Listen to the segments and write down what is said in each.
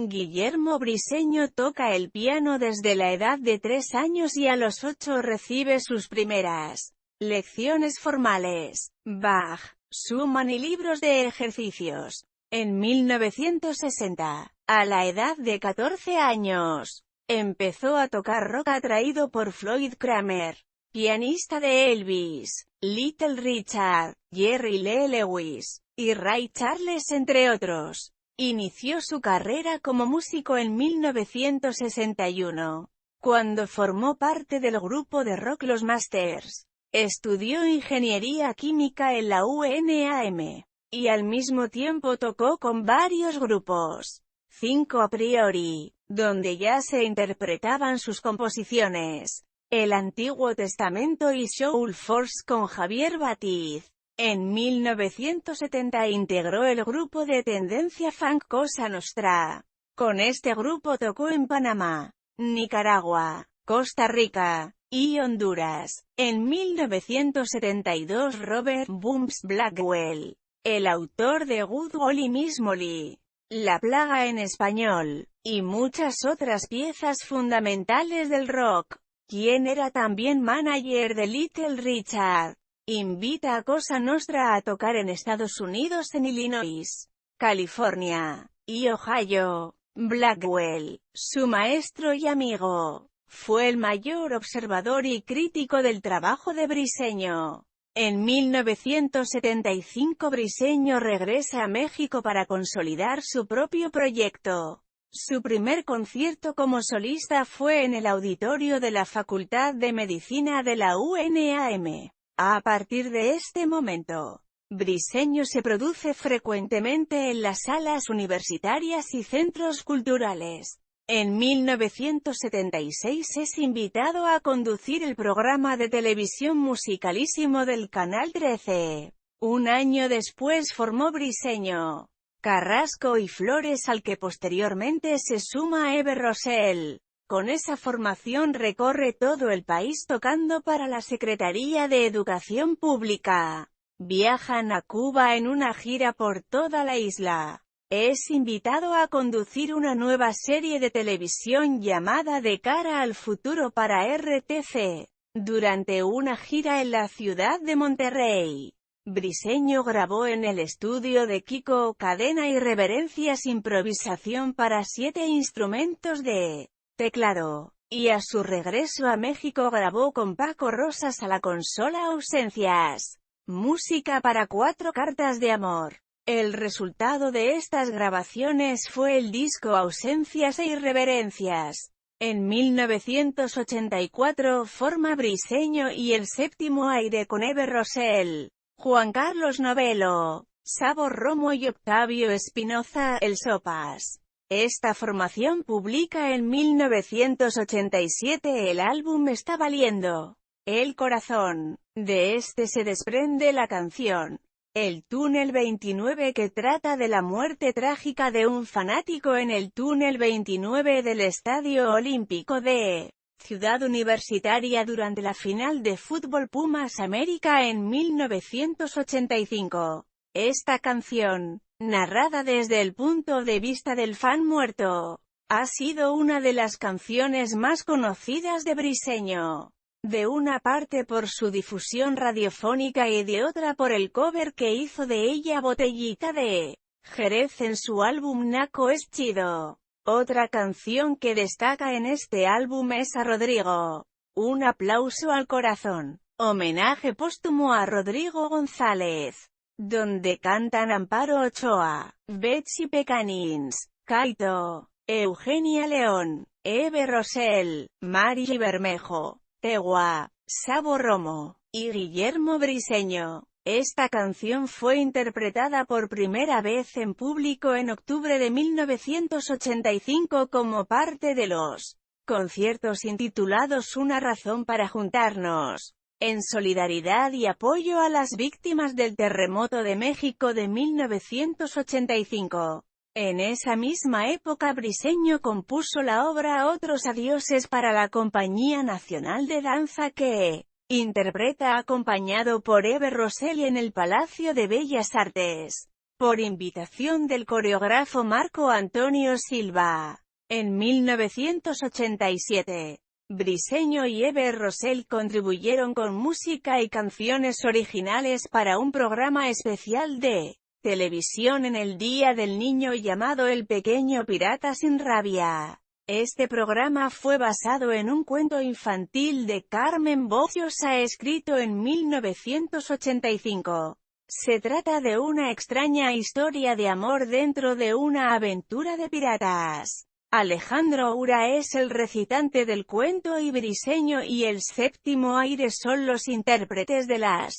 Guillermo Briseño toca el piano desde la edad de 3 años y a los 8 recibe sus primeras lecciones formales. Bach, Schumann y libros de ejercicios. En 1960, a la edad de 14 años, empezó a tocar rock atraído por Floyd Kramer, pianista de Elvis, Little Richard, Jerry Lee Lewis y Ray Charles entre otros. Inició su carrera como músico en 1961, cuando formó parte del grupo de rock Los Masters. Estudió ingeniería química en la UNAM, y al mismo tiempo tocó con varios grupos. 5 a priori, donde ya se interpretaban sus composiciones, El Antiguo Testamento y Soul Force con Javier Batiz. En 1970 integró el grupo de tendencia funk Cosa Nostra. Con este grupo tocó en Panamá, Nicaragua, Costa Rica y Honduras. En 1972 Robert Booms Blackwell, el autor de Good Golly Miss Molly, La Plaga en español, y muchas otras piezas fundamentales del rock, quien era también manager de Little Richard, invita a Cosa Nostra a tocar en Estados Unidos en Illinois, California y Ohio. Blackwell, su maestro y amigo, fue el mayor observador y crítico del trabajo de Briseño. En 1975 Briseño regresa a México para consolidar su propio proyecto. Su primer concierto como solista fue en el auditorio de la Facultad de Medicina de la UNAM. A partir de este momento, Briseño se produce frecuentemente en las salas universitarias y centros culturales. En 1976 es invitado a conducir el programa de televisión Musicalísimo del Canal 13. Un año después formó Briseño, Carrasco y Flores, al que posteriormente se suma Eve Rosell. Con esa formación recorre todo el país tocando para la Secretaría de Educación Pública. Viajan a Cuba en una gira por toda la isla. Es invitado a conducir una nueva serie de televisión llamada De cara al futuro para RTC. Durante una gira en la ciudad de Monterrey, Briseño grabó en el estudio de Kiko Cadena Irreverencias improvisación para 7 instrumentos de teclado, y a su regreso a México grabó con Paco Rosas a la consola Ausencias, música para 4 cartas de amor. El resultado de estas grabaciones fue el disco Ausencias e Irreverencias. En 1984 forma Briseño y El Séptimo Aire con Eve Rosell, Juan Carlos Novelo, Sabor Romo y Octavio Espinoza, El Sopas. Esta formación publica en 1987 el álbum Está Valiendo el Corazón. De este se desprende la canción El Túnel 29, que trata de la muerte trágica de un fanático en el túnel 29 del Estadio Olímpico de Ciudad Universitaria durante la final de fútbol Pumas América en 1985. Esta canción, narrada desde el punto de vista del fan muerto, ha sido una de las canciones más conocidas de Briseño. De una parte por su difusión radiofónica y de otra por el cover que hizo de ella Botellita de Jerez en su álbum Naco es Chido. Otra canción que destaca en este álbum es A Rodrigo, Un aplauso al corazón, homenaje póstumo a Rodrigo González, donde cantan Amparo Ochoa, Betsy Pecanins, Kaito, Eugenia León, Eve Rosell, Mari Bermejo, Tegua, Sabor Romo y Guillermo Briseño. Esta canción fue interpretada por primera vez en público en octubre de 1985 como parte de los conciertos intitulados Una razón para juntarnos, en solidaridad y apoyo a las víctimas del terremoto de México de 1985. En esa misma época Briseño compuso la obra Otros adioses para la Compañía Nacional de Danza, que interpreta acompañado por Eve Rosell en el Palacio de Bellas Artes. por invitación del coreógrafo Marco Antonio Silva. En 1987, Briseño y Eve Rosell contribuyeron con música y canciones originales para un programa especial de televisión en el Día del Niño llamado El Pequeño Pirata Sin Rabia. Este programa fue basado en un cuento infantil de Carmen Bociosa escrito en 1985. Se trata de una extraña historia de amor dentro de una aventura de piratas. Alejandro Ura es el recitante del cuento y Briseño y el Séptimo Aire son los intérpretes de las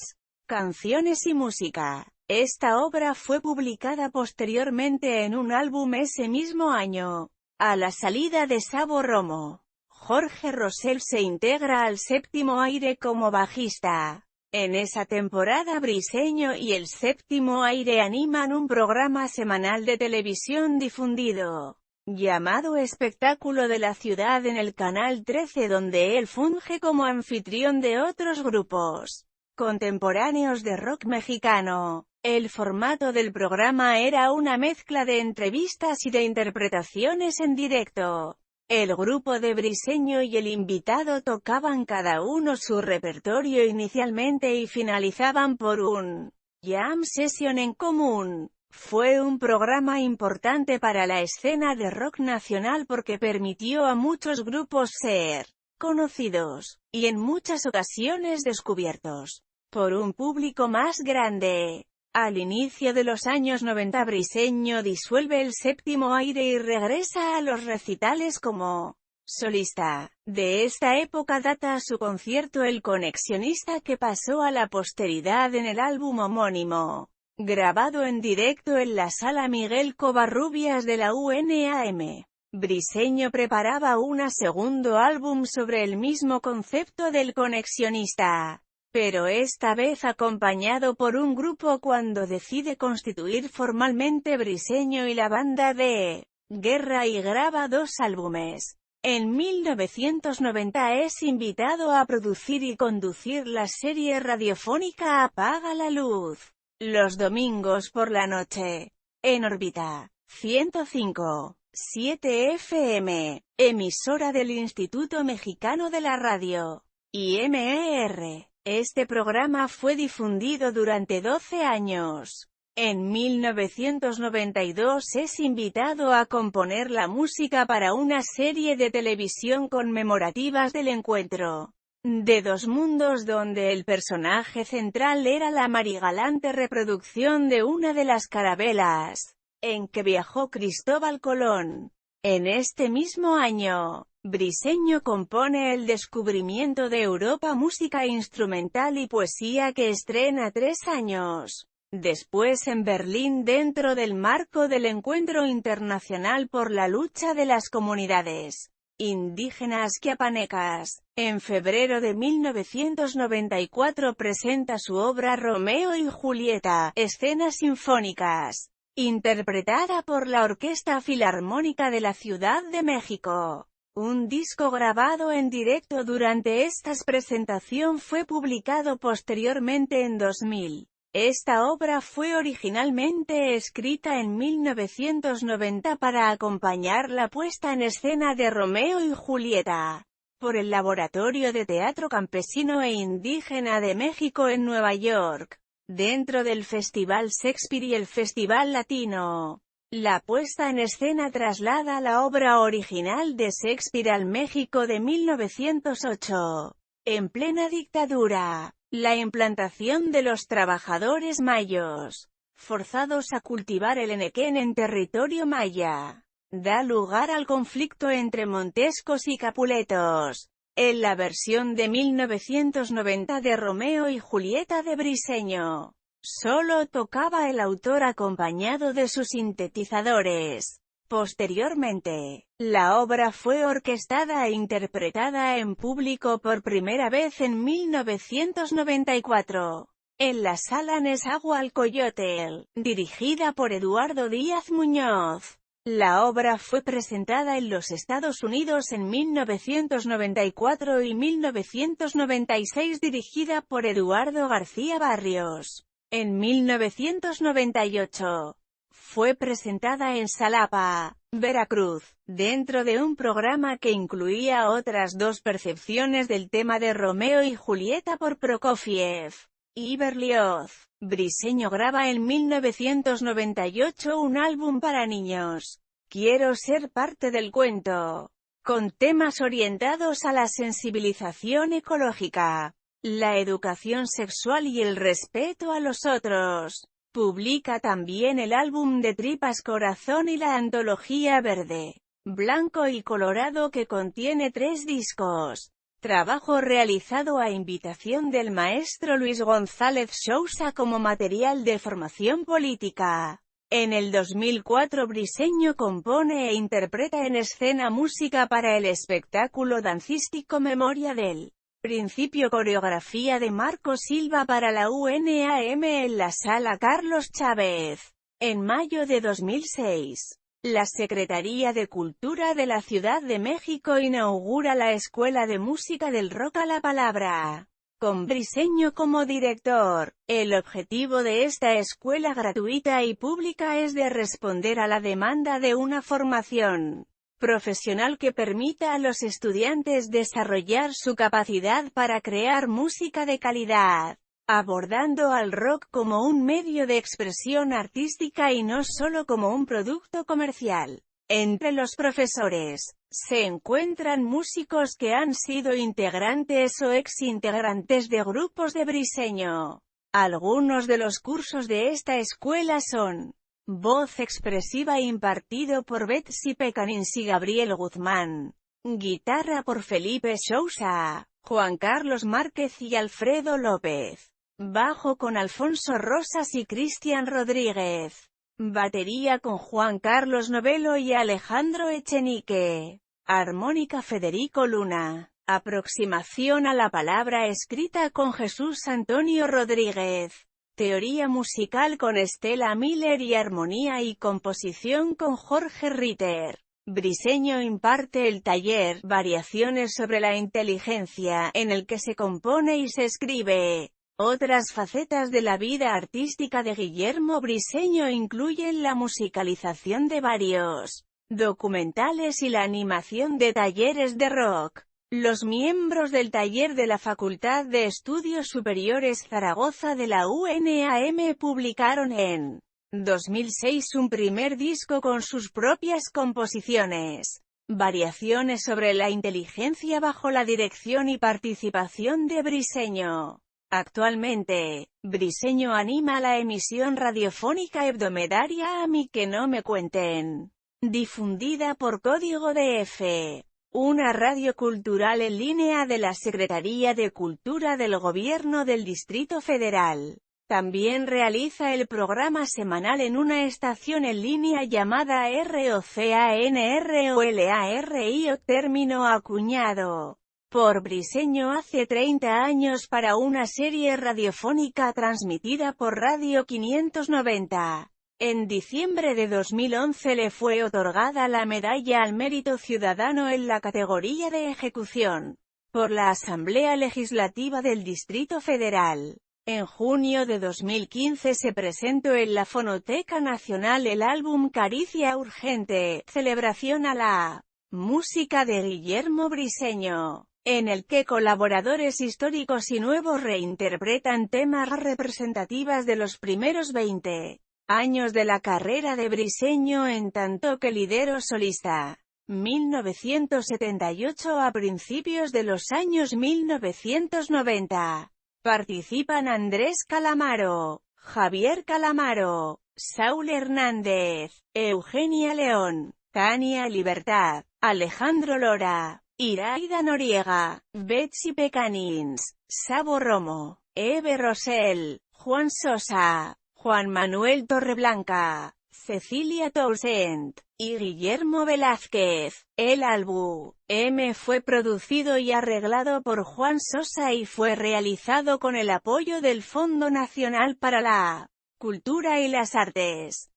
canciones y música. Esta obra fue publicada posteriormente en un álbum ese mismo año. A la salida de Sabo Romo, Jorge Rosell se integra al Séptimo Aire como bajista. En esa temporada Briseño y el Séptimo Aire animan un programa semanal de televisión difundido llamado Espectáculo de la Ciudad en el Canal 13, donde él funge como anfitrión de otros grupos contemporáneos de rock mexicano. El formato del programa era una mezcla de entrevistas y de interpretaciones en directo. El grupo de Briseño y el invitado tocaban cada uno su repertorio inicialmente y finalizaban por un jam session en común. Fue un programa importante para la escena de rock nacional porque permitió a muchos grupos ser conocidos, y en muchas ocasiones descubiertos, por un público más grande. Al inicio de los años 90 Briseño disuelve el Séptimo Aire y regresa a los recitales como solista. De esta época data su concierto El Conexionista, que pasó a la posteridad en el álbum homónimo, grabado en directo en la Sala Miguel Covarrubias de la UNAM. Briseño preparaba un segundo álbum sobre el mismo concepto del Conexionista, pero esta vez acompañado por un grupo cuando decide constituir formalmente Briseño y la banda de Guerra y graba 2 álbumes. En 1990 es invitado a producir y conducir la serie radiofónica Apaga la Luz, los domingos por la noche, en órbita 105.7 FM, emisora del Instituto Mexicano de la Radio, IMER. Este programa fue difundido durante 12 años. En 1992 es invitado a componer la música para una serie de televisión conmemorativas del encuentro de 2 mundos, donde el personaje central era la marigalante reproducción de una de las carabelas en que viajó Cristóbal Colón. En este mismo año, Briseño compone El descubrimiento de Europa, música instrumental y poesía, que estrena 3 años después en Berlín dentro del marco del Encuentro Internacional por la Lucha de las Comunidades Indígenas Chiapanecas. En febrero de 1994 presenta su obra Romeo y Julieta, escenas sinfónicas, interpretada por la Orquesta Filarmónica de la Ciudad de México. Un disco grabado en directo durante esta presentación fue publicado posteriormente en 2000. Esta obra fue originalmente escrita en 1990 para acompañar la puesta en escena de Romeo y Julieta por el Laboratorio de Teatro Campesino e Indígena de México en Nueva York, dentro del Festival Shakespeare y el Festival Latino. La puesta en escena traslada la obra original de Shakespeare al México de 1908, en plena dictadura. La implantación de los trabajadores mayos, forzados a cultivar el henequén en territorio maya, da lugar al conflicto entre montescos y capuletos. En la versión de 1990 de Romeo y Julieta de Briseño, solo tocaba el autor acompañado de sus sintetizadores. Posteriormente, la obra fue orquestada e interpretada en público por primera vez en 1994, en la Sala Nezahualcóyotl, dirigida por Eduardo Díaz Muñoz. La obra fue presentada en los Estados Unidos en 1994 y 1996, dirigida por Eduardo García Barrios. En 1998, fue presentada en Xalapa, Veracruz, dentro de un programa que incluía otras dos percepciones del tema de Romeo y Julieta por Prokofiev y Berlioz. Briseño graba en 1998 un álbum para niños, Quiero ser parte del cuento, con temas orientados a la sensibilización ecológica, la educación sexual y el respeto a los otros. Publica también el álbum de Tripas Corazón y la antología Verde, Blanco y Colorado, que contiene 3 discos. Trabajo realizado a invitación del maestro Luis González Sousa como material de formación política. En el 2004 Briseño compone e interpreta en escena música para el espectáculo dancístico Memoria del Principio, coreografía de Marco Silva para la UNAM en la Sala Carlos Chávez. En mayo de 2006, la Secretaría de Cultura de la Ciudad de México inaugura la Escuela de Música del Rock a la Palabra, con Briseño como director. El objetivo de esta escuela gratuita y pública es de responder a la demanda de una formación profesional que permita a los estudiantes desarrollar su capacidad para crear música de calidad, abordando al rock como un medio de expresión artística y no solo como un producto comercial. Entre los profesores se encuentran músicos que han sido integrantes o ex-integrantes de grupos de Briseño. Algunos de los cursos de esta escuela son: voz expresiva impartido por Betsy Pecanins y Gabriel Guzmán, guitarra por Felipe Sousa, Juan Carlos Márquez y Alfredo López, bajo con Alfonso Rosas y Cristian Rodríguez, batería con Juan Carlos Novelo y Alejandro Echenique, armónica Federico Luna, aproximación a la palabra escrita con Jesús Antonio Rodríguez, teoría musical con Estela Miller y armonía y composición con Jorge Ritter. Briseño imparte el taller Variaciones sobre la inteligencia, en el que se compone y se escribe. Otras facetas de la vida artística de Guillermo Briseño incluyen la musicalización de varios documentales y la animación de talleres de rock. Los miembros del taller de la Facultad de Estudios Superiores Zaragoza de la UNAM publicaron en 2006 un primer disco con sus propias composiciones, Variaciones sobre la inteligencia, bajo la dirección y participación de Briseño. Actualmente, Briseño anima la emisión radiofónica hebdomedaria A mí que no me cuenten, difundida por Código DF, una radio cultural en línea de la Secretaría de Cultura del Gobierno del Distrito Federal. También realiza el programa semanal en una estación en línea llamada ROCANROLARI, o término acuñado por Briseño hace 30 años para una serie radiofónica transmitida por Radio 590. En diciembre de 2011 le fue otorgada la Medalla al Mérito Ciudadano en la categoría de ejecución por la Asamblea Legislativa del Distrito Federal. En junio de 2015 se presentó en la Fonoteca Nacional el álbum Caricia Urgente, celebración a la música de Guillermo Briseño, en el que colaboradores históricos y nuevos reinterpretan temas representativas de los primeros 20 años de la carrera de Briseño en tanto que lidero solista. 1978 a principios de los años 1990. Participan Andrés Calamaro, Javier Calamaro, Saúl Hernández, Eugenia León, Tania Libertad, Alejandro Lora, Iraida Noriega, Betsy Pecanins, Sabo Romo, Eve Rosell, Juan Sosa, Juan Manuel Torreblanca, Cecilia Toussaint y Guillermo Velázquez. El álbum M fue producido y arreglado por Juan Sosa y fue realizado con el apoyo del Fondo Nacional para la Cultura y las Artes.